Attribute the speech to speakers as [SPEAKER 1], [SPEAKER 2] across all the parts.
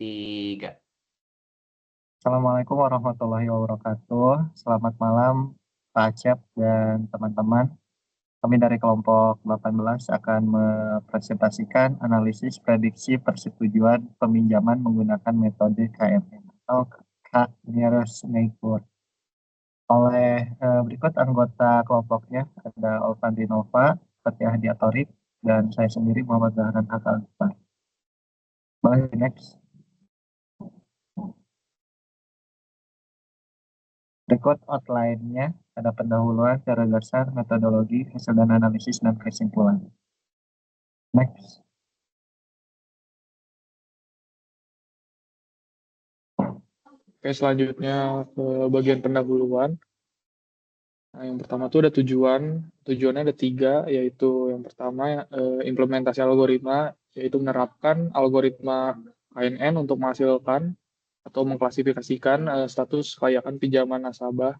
[SPEAKER 1] 3.
[SPEAKER 2] Assalamualaikum warahmatullahi wabarakatuh. Selamat malam Pak Acep dan teman-teman. Kami dari kelompok 18 akan mempresentasikan analisis prediksi persetujuan peminjaman menggunakan metode KMN atau K Nearest Neighbor. Berikut anggota kelompoknya ada Alvandinova, Fatia Hadiatorik, dan saya sendiri Muhammad Zahran Akal. Boleh next. Berikut outline-nya, ada pendahuluan, cara dasar, metodologi, hasil dan analisis, dan kesimpulan. Next.
[SPEAKER 3] Oke, selanjutnya ke bagian pendahuluan. Nah, yang pertama itu ada tujuan. Tujuannya ada 3, yaitu yang pertama implementasi algoritma, yaitu menerapkan algoritma KNN untuk menghasilkan atau mengklasifikasikan status kelayakan pinjaman nasabah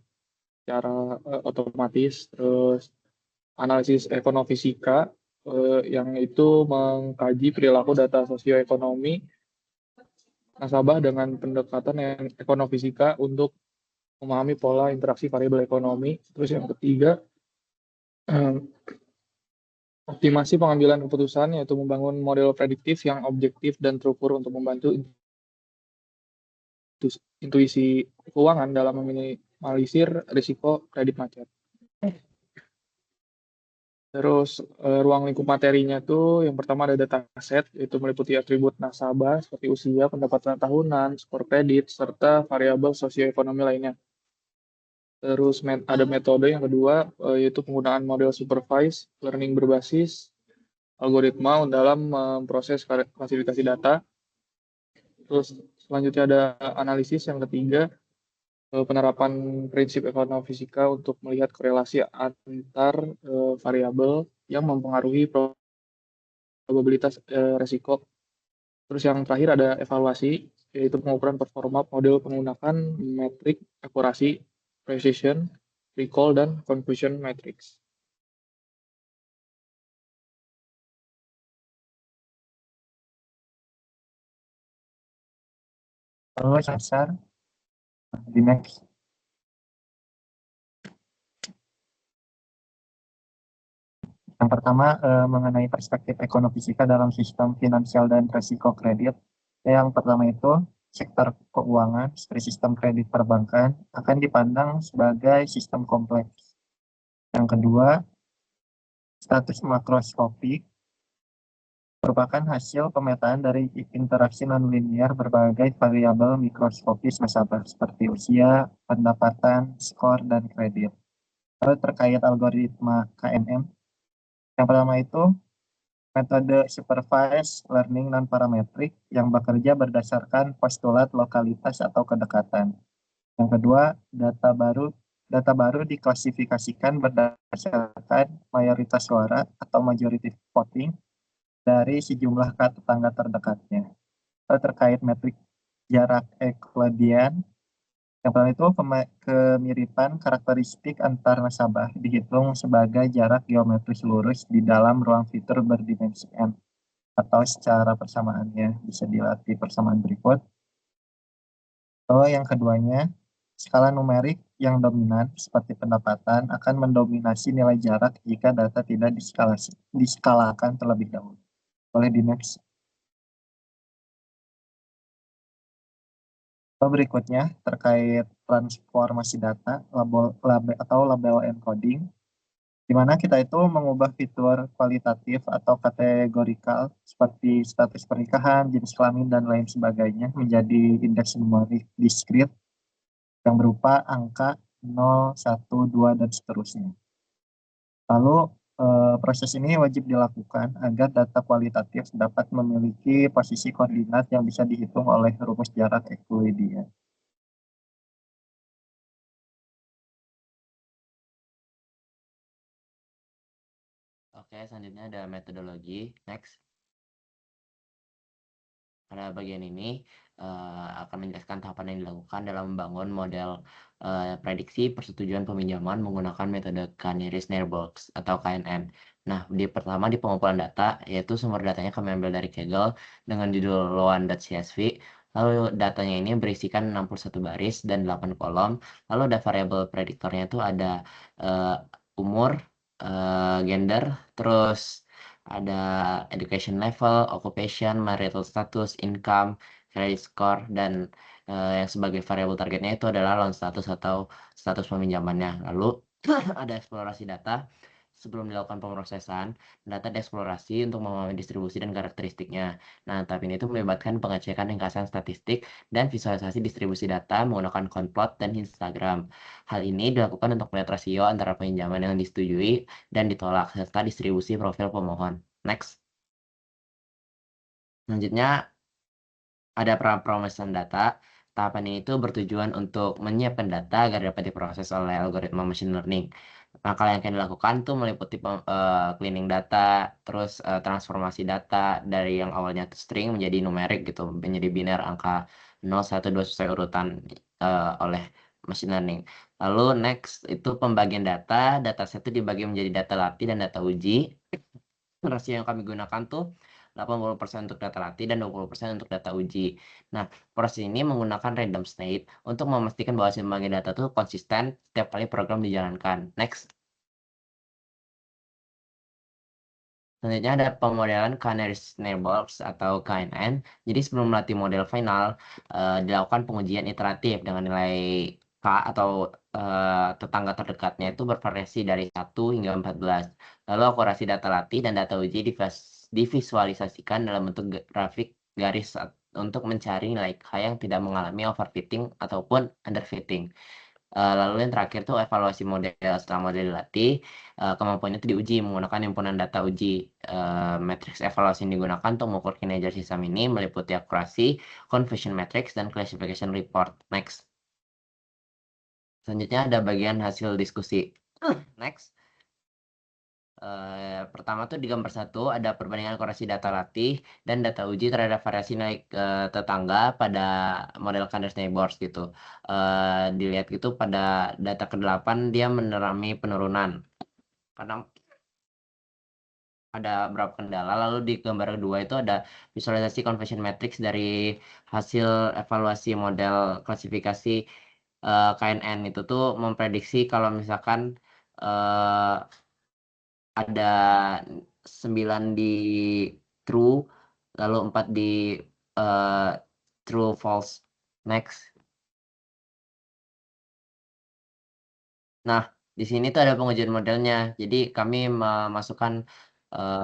[SPEAKER 3] secara otomatis. Terus analisis ekonomifisika, yang itu mengkaji perilaku data sosioekonomi nasabah dengan pendekatan yang ekonomifisika untuk memahami pola interaksi variabel ekonomi. Terus yang ketiga, optimasi pengambilan keputusan, yaitu membangun model prediktif yang objektif dan terukur untuk membantu intuisi keuangan dalam meminimalisir risiko kredit macet. Terus ruang lingkup materinya tuh yang pertama ada dataset, yaitu meliputi atribut nasabah seperti usia, pendapatan tahunan, skor kredit, serta variabel sosioekonomi lainnya. Terus ada metode yang kedua, yaitu penggunaan model supervised learning berbasis algoritma dalam memproses klasifikasi data. Terus selanjutnya ada analisis yang ketiga, penerapan prinsip ekonomifisika untuk melihat korelasi antar variabel yang mempengaruhi probabilitas resiko. Terus yang terakhir ada evaluasi, yaitu pengukuran performa model menggunakan metrik akurasi, precision, recall, dan confusion matrix.
[SPEAKER 2] Lalu dasar di next. Yang pertama mengenai perspektif ekonomifisika dalam sistem finansial dan resiko kredit. Yang pertama itu sektor keuangan seperti sistem kredit perbankan akan dipandang sebagai sistem kompleks. Yang kedua, status makroskopik merupakan hasil pemetaan dari interaksi nonlinier berbagai variabel mikroskopis nasabah seperti usia, pendapatan, skor, dan kredit. Lalu terkait algoritma KNN, yang pertama itu metode supervised learning non-parametrik yang bekerja berdasarkan postulat lokalitas atau kedekatan. Yang kedua, data baru diklasifikasikan berdasarkan mayoritas suara atau majority voting dari sejumlah tetangga terdekatnya. Terkait metrik jarak Euclidean, yang pertama itu kemiripan karakteristik antar nasabah dihitung sebagai jarak geometris lurus di dalam ruang fitur berdimensi n, atau secara persamaannya bisa dilatih persamaan berikut. Lalu yang keduanya, skala numerik yang dominan seperti pendapatan akan mendominasi nilai jarak jika data tidak diskalakan terlebih dahulu. Boleh di next. Berikutnya terkait transformasi data label encoding, di mana kita itu mengubah fitur kualitatif atau kategorikal seperti status pernikahan, jenis kelamin, dan lain sebagainya menjadi indeks numerik diskrit yang berupa angka 0, 1, 2, dan seterusnya. Lalu proses ini wajib dilakukan agar data kualitatif dapat memiliki posisi koordinat yang bisa dihitung oleh rumus jarak Euclidean.
[SPEAKER 1] Oke, selanjutnya ada metodologi. Next. Pada bagian ini akan menjelaskan tahapan yang dilakukan dalam membangun model prediksi persetujuan peminjaman menggunakan metode Canary-Snare Box atau KNN. Nah, pertama di pengumpulan data, yaitu sumber datanya kami ambil dari Kaggle dengan judul loan.csv. Lalu datanya ini berisikan 61 baris dan 8 kolom. Lalu ada variabel prediktornya itu ada umur, gender, terus ada education level, occupation, marital status, income, credit score, dan yang sebagai variabel targetnya itu adalah loan status atau status peminjamannya. Lalu ada eksplorasi data. Sebelum dilakukan pemrosesan, data dieksplorasi untuk memahami distribusi dan karakteristiknya. Nah, tahap ini itu melibatkan pengecekan ringkasan statistik dan visualisasi distribusi data menggunakan Conplot dan Instagram. Hal ini dilakukan untuk melihat rasio antara pinjaman yang disetujui dan ditolak, serta distribusi profil pemohon. Next. Selanjutnya, ada pemesan data. Tahapan ini tuh bertujuan untuk menyiapkan data agar dapat diproses oleh algoritma machine learning. Langkah yang akan dilakukan tuh meliputi cleaning data, terus transformasi data dari yang awalnya string menjadi numerik gitu, menjadi biner angka 0, 1, 2 sesuai urutan oleh machine learning. Lalu next itu pembagian dataset itu dibagi menjadi data latih dan data uji. Rasio yang kami gunakan tuh 80% untuk data latih dan 20% untuk data uji. Nah, proses ini menggunakan random state untuk memastikan bahwa hasil pembagian data itu konsisten setiap kali program dijalankan. Next. Selanjutnya ada pemodelan Canary Snare Box atau KNN. Jadi sebelum melatih model final, dilakukan pengujian iteratif dengan nilai K atau tetangga terdekatnya itu bervariasi dari 1 hingga 14. Lalu akurasi data latih dan data uji divisualisasikan dalam bentuk grafik garis untuk mencari nilai K yang tidak mengalami overfitting ataupun underfitting. Lalu yang terakhir tuh evaluasi model. Setelah model dilatih, kemampuannya itu diuji menggunakan himpunan data uji. Matriks evaluasi yang digunakan untuk mengukur kinerja sistem ini meliputi akurasi, confusion matrix, dan classification report. Next. Selanjutnya ada bagian hasil diskusi. Next. Pertama tuh di gambar 1 ada perbandingan akurasi data latih dan data uji terhadap variasi nilai tetangga pada model Canary Neighbors gitu. Dilihat gitu pada data ke-8 dia mengalami penurunan. Karena ada beberapa kendala. Lalu di gambar kedua itu ada visualisasi conversion matrix dari hasil evaluasi model klasifikasi KNN itu tuh memprediksi kalau misalkan ada 9 di true, lalu 4 di true false. Next. Nah, di sini tuh ada pengujian modelnya. Jadi kami memasukkan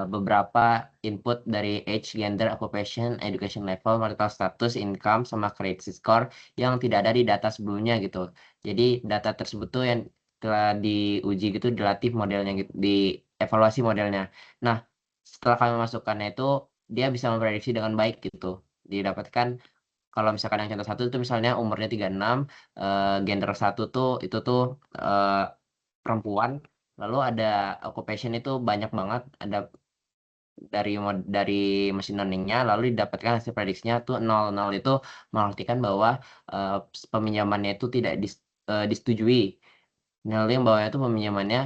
[SPEAKER 1] beberapa input dari age, gender, occupation, education level, marital status, income, sama credit score yang tidak ada di data sebelumnya gitu. Jadi data tersebut tuh yang telah diuji gitu, dilatih modelnya gitu, dievaluasi modelnya. Nah, setelah kami masukkannya itu, dia bisa memprediksi dengan baik gitu. Didapatkan kalau misalkan yang contoh 1 itu misalnya umurnya 36, gender 1 tuh itu tuh perempuan, lalu ada occupation itu banyak banget, ada dari mesin learning-nya, lalu didapatkan hasil prediksinya tuh 0. 0 itu mengartikan bahwa peminjamannya itu tidak disetujui. Lalu yang bawahnya itu peminjamannya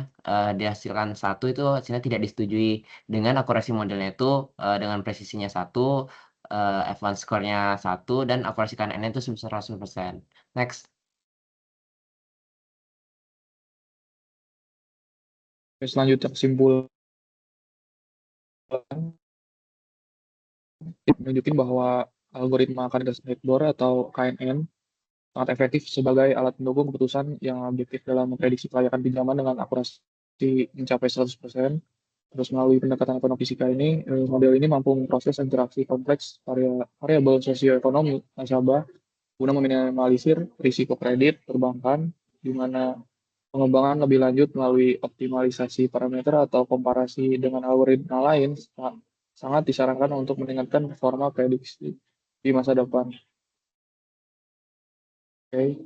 [SPEAKER 1] dihasilkan 1 itu hasilnya tidak disetujui. Dengan akurasi modelnya itu dengan presisinya 1, F1 score-nya 1, dan akurasi KNN itu sebesar 100%. Next.
[SPEAKER 3] Selanjutnya kesimpulan menunjukkan bahwa algoritma Canary Snare atau KNN sangat efektif sebagai alat pendukung keputusan yang objektif dalam memprediksi kelayakan pinjaman dengan akurasi mencapai 100%. Terus melalui pendekatan ekonomi fisika ini, model ini mampu memproses interaksi kompleks variabel sosioekonomi nasabah guna meminimalisir risiko kredit perbankan, di mana pengembangan lebih lanjut melalui optimalisasi parameter atau komparasi dengan algoritma lain sangat disarankan untuk meningkatkan performa prediksi di masa depan. Oke,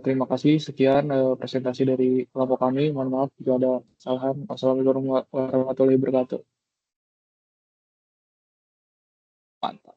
[SPEAKER 3] terima kasih. Sekian presentasi dari kelompok kami. Mohon maaf jika ada kesalahan. Wassalamualaikum warahmatullahi wabarakatuh. Mantap.